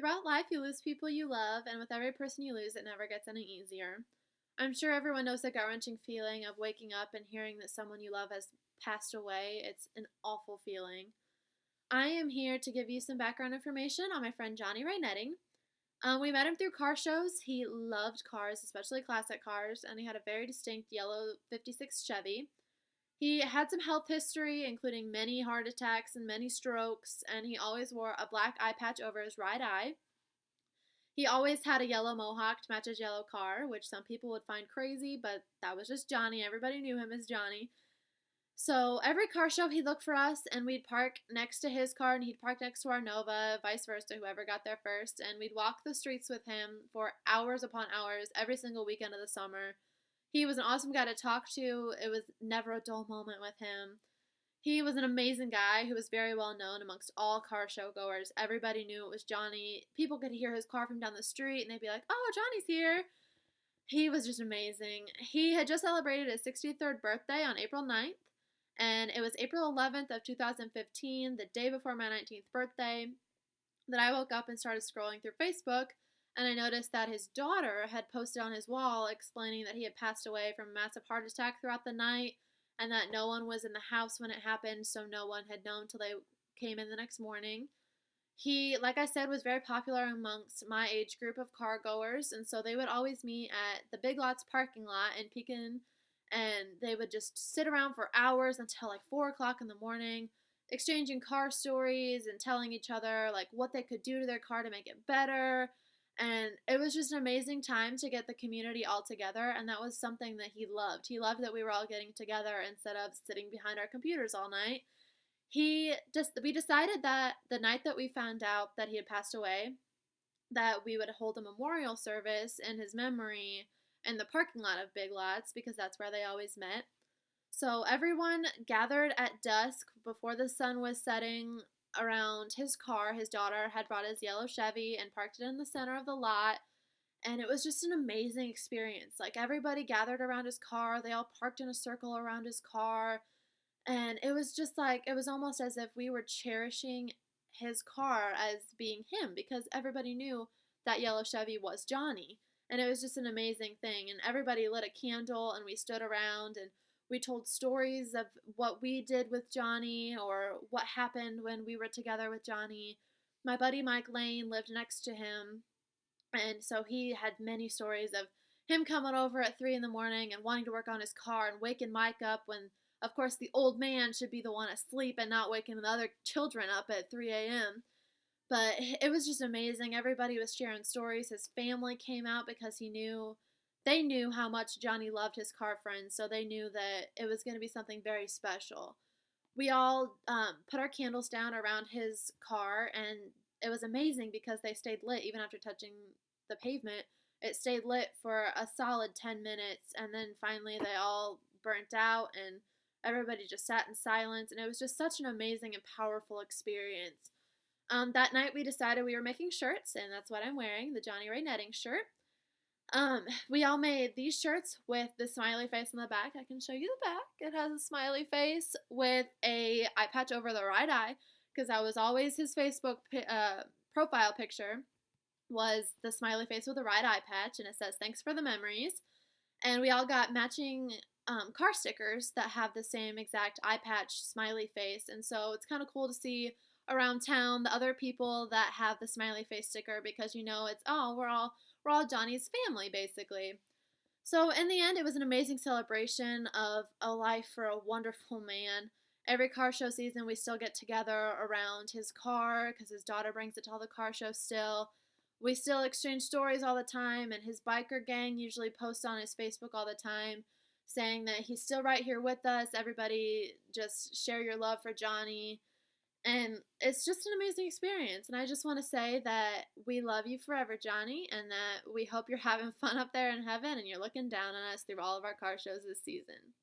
Throughout life, you lose people you love, and with every person you lose, it never gets any easier. I'm sure everyone knows the gut wrenching feeling of waking up and hearing that someone you love has passed away. It's an awful feeling. I am here to give you some background information on my friend Johnny Ray Neding. We met him through car shows. He loved cars, especially classic cars, and he had a very distinct yellow 56 Chevy. He had some health history, including many heart attacks and many strokes, and he always wore a black eye patch over his right eye. He always had a yellow mohawk to match his yellow car, which some people would find crazy, but that was just Johnny. Everybody knew him as Johnny. So every car show he'd look for us, and we'd park next to his car, and he'd park next to our Nova, vice versa, whoever got there first, and we'd walk the streets with him for hours upon hours every single weekend of the summer. He was an awesome guy to talk to. It was never a dull moment with him. He was an amazing guy who was very well known amongst all car show goers. Everybody knew it was Johnny. People could hear his car from down the street, and they'd be like, "Oh, Johnny's here." He was just amazing. He had just celebrated his 63rd birthday on April 9th, and it was April 11th of 2015, the day before my 19th birthday, that I woke up and started scrolling through Facebook, and I noticed that his daughter had posted on his wall explaining that he had passed away from a massive heart attack throughout the night, and that no one was in the house when it happened, so no one had known till they came in the next morning. He, like I said, was very popular amongst my age group of car goers, and so they would always meet at the Big Lots parking lot in Pekin, and they would just sit around for hours until like 4 o'clock in the morning, exchanging car stories and telling each other like what they could do to their car to make it better. And it was just an amazing time to get the community all together, and that was something that he loved. He loved that we were all getting together instead of sitting behind our computers all night. We decided that the night that we found out that he had passed away, that we would hold a memorial service in his memory in the parking lot of Big Lots because that's where they always met. So everyone gathered at dusk before the sun was setting around his car. His daughter had brought his yellow Chevy and parked it in the center of the lot. And it was just an amazing experience. Like everybody gathered around his car. They all parked in a circle around his car. And it was just like, it was almost as if we were cherishing his car as being him because everybody knew that yellow Chevy was Johnny. And it was just an amazing thing. And everybody lit a candle and we stood around and we told stories of what we did with Johnny or what happened when we were together with Johnny. My buddy Mike Lane lived next to him, and so he had many stories of him coming over at 3 in the morning and wanting to work on his car and waking Mike up when, of course, the old man should be the one asleep and not waking the other children up at 3 a.m. But it was just amazing. Everybody was sharing stories. His family came out because they knew how much Johnny loved his car friends, so they knew that it was going to be something very special. We all put our candles down around his car, and it was amazing because they stayed lit even after touching the pavement. It stayed lit for a solid 10 minutes, and then finally they all burnt out, and everybody just sat in silence, and it was just such an amazing and powerful experience. That night we decided we were making shirts, and that's what I'm wearing, the Johnny Ray Netting shirt. We all made these shirts with the smiley face on the back. I can show you the back. It has a smiley face with a eye patch over the right eye because that was always his Facebook profile picture was the smiley face with the right eye patch, and it says, "Thanks for the memories." And we all got matching car stickers that have the same exact eye patch smiley face, and so it's kind of cool to see around town the other people that have the smiley face sticker because it's we're all Johnny's family basically. So in the end, it was an amazing celebration of a life for a wonderful man. Every car show season, we still get together around his car because his daughter brings it to all the car shows still. We still exchange stories all the time, and his biker gang usually posts on his Facebook all the time saying that he's still right here with us. Everybody just share your love for Johnny. And it's just an amazing experience. And I just want to say that we love you forever, Johnny, and that we hope you're having fun up there in heaven and you're looking down on us through all of our car shows this season.